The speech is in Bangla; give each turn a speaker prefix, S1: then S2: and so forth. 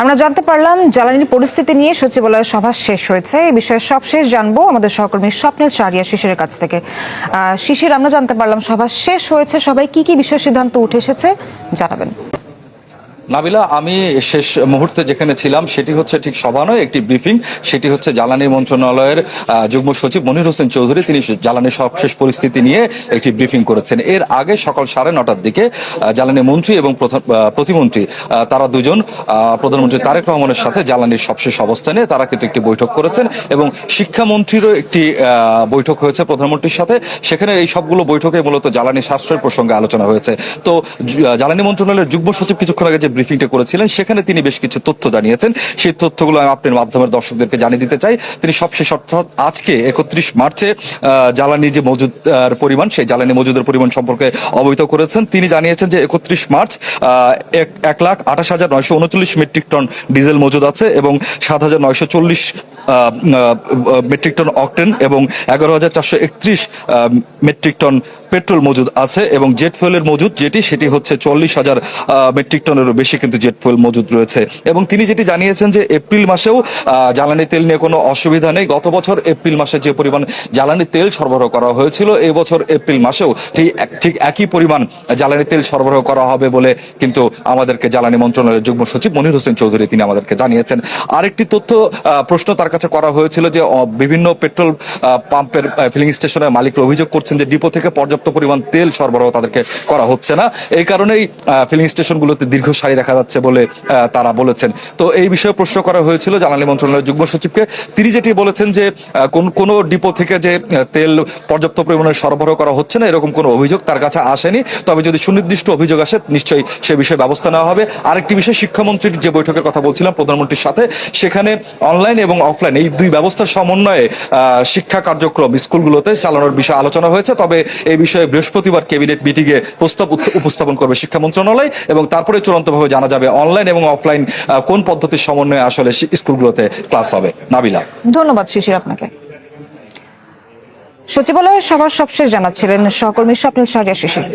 S1: আমরা জানতে পারলাম জ্বালানির পরিস্থিতি নিয়ে সচিবালয়ের সভা শেষ হয়েছে। এই বিষয়ে সবশেষ জানবো আমাদের সহকর্মী স্বপ্নিল চারিয়া শিশিরের কাছ থেকে। শিশির, আমরা জানতে পারলাম সভা শেষ হয়েছে, সবাই কি কি বিষয় সিদ্ধান্ত উঠে এসেছে জানাবেন।
S2: নাবিলা, আমি শেষ মুহূর্তে যেখানে ছিলাম সেটি হচ্ছে ঠিক সভা নয়, একটি ব্রিফিং। সেটি হচ্ছে জ্বালানি মন্ত্রণালয়ের যুগ্ম সচিব মনির হোসেন চৌধুরী, তিনি জ্বালানির সবশেষ পরিস্থিতি নিয়ে একটি ব্রিফিং করেছেন। এর আগে সকাল 9:30টার দিকে জ্বালানি মন্ত্রী এবং প্রতিমন্ত্রী তারা দুজন প্রধানমন্ত্রী তারেক রহমানের সাথে জ্বালানির সবশেষ অবস্থানে তারা কিন্তু একটি বৈঠক করেছেন এবং শিক্ষামন্ত্রীরও একটি বৈঠক হয়েছে প্রধানমন্ত্রীর সাথে। সেখানে এই সবগুলো বৈঠকে মূলত জ্বালানি সাশ্রয়ের প্রসঙ্গে আলোচনা হয়েছে। তো জ্বালানি মন্ত্রণালয়ের যুগ্ম সচিব কিছুক্ষণ আগে যে ব্রিফিংটা করেছিলেন সেখানে তিনি বেশ কিছু তথ্য জানিয়েছেন। সেই তথ্যগুলো আমি আপনার মাধ্যমের দর্শকদেরকে জানিয়ে দিতে চাই। তিনি সবশেষ অর্থাৎ আজকে 31 মার্চে জ্বালানি যে মজুদ পরিমাণ, সেই জ্বালানি মজুদের পরিমাণ সম্পর্কে অবহিত করেছেন। তিনি জানিয়েছেন যে 31 মার্চ 1,28,939 মেট্রিক টন ডিজেল মজুদ আছে এবং 7,940 মেট্রিক টন অকটেন এবং 11,431 মেট্রিক টন পেট্রোল মজুদ আছে এবং জেট ফুয়েলের মজুদ সেটি হচ্ছে 40,000 মেট্রিক টনেরও বেশি কিন্তু জেট ফুয়েল মজুদ রয়েছে। এবং তিনি যেটি জানিয়েছেন যে এপ্রিল মাসেও জ্বালানি তেল নিয়ে কোনো অসুবিধা নেই। গত বছর এপ্রিল মাসে যে পরিমাণ জ্বালানি তেল সরবরাহ করা হয়েছিল, এই বছর এপ্রিল মাসেও ঠিক একই পরিমাণ জ্বালানি তেল সরবরাহ করা হবে বলে কিন্তু আমাদেরকে জ্বালানি মন্ত্রণালয়ের যুগ্ম সচিব মনির হোসেন চৌধুরী তিনি আমাদেরকে জানিয়েছেন। আরেকটি প্রশ্ন তার কাছে করা হয়েছিল যে বিভিন্ন পেট্রোল পাম্পের ফিলিং স্টেশনের মালিকরা অভিযোগ করছেন যে ডিপো থেকে পর্যাপ্ত পরিমাণ তেল সরবরাহ তাদেরকে করা হচ্ছে না, এই কারণেই ফিলিং স্টেশনগুলোতে দীর্ঘ সারি দেখা যাচ্ছে বলে তারা বলেছেন। তো এই বিষয়ে প্রশ্ন করা হয়েছিল জ্বালানি মন্ত্রণালয়ের যুগ্ম সচিবকে। তিনি যেটি বলেছেন যে কোন ডিপো থেকে যে তেল পর্যাপ্ত পরিমাণে সরবরাহ করা হচ্ছে না এরকম কোনো অভিযোগ তার কাছে আসেনি। তবে যদি সুনির্দিষ্ট অভিযোগ আসে নিশ্চয়ই সে বিষয়ে ব্যবস্থা নেওয়া হবে। আরেকটি বিষয়, শিক্ষামন্ত্রীর যে বৈঠকের কথা বলছিলাম প্রধানমন্ত্রীর সাথে, সেখানে অনলাইন এবং অফলাইন এই দুই ব্যবস্থার সমন্বয়ে শিক্ষা কার্যক্রম স্কুলগুলোতে চালানোর বিষয়ে আলোচনা হয়েছে। তবে এই বিষয়ে বৃহস্পতিবার ক্যাবিনেট মিটিংয়ে প্রস্তাব উপস্থাপন করবে শিক্ষা মন্ত্রণালয় এবং তারপরে চূড়ান্তভাবে জানা যাবে অনলাইন এবং অফলাইন কোন পদ্ধতির সমন্বয়ে আসলে স্কুলগুলোতে ক্লাস হবে। নাবিলা,
S1: ধন্যবাদ শিশির আপনাকে। সচিবালয়ের সবার সবশেষ জানাচ্ছিলেন সহকর্মী স্বপ্নিল চারিয়া শিশির।